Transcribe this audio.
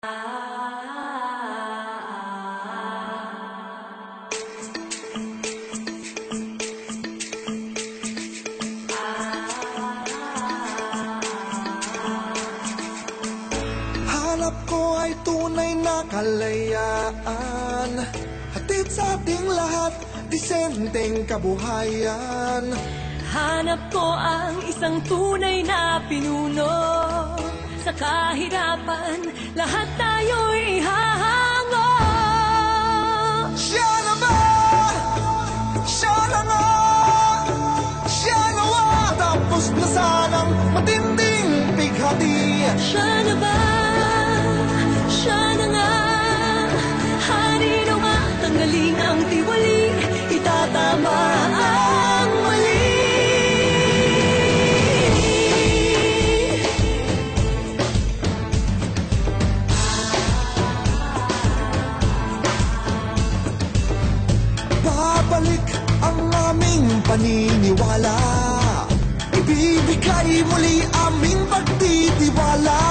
Hanap ko ay tunay na kalayaan, hatid sa ating lahat, disenteng kabuhayan. Hanap ko ang isang tunay na pinuno. Sa kahirapan, lahat tayo'y ihahango. Siya na ba? Siya na nga? Siya nawa, tapos na sanang matinding pighati. Siya na ba? Siya na nga? Hari nawa, tanggalin ang tiwali, itatama ang mali. Babalik ang aming paniniwala, ibibigay muli aming pagtitiwala.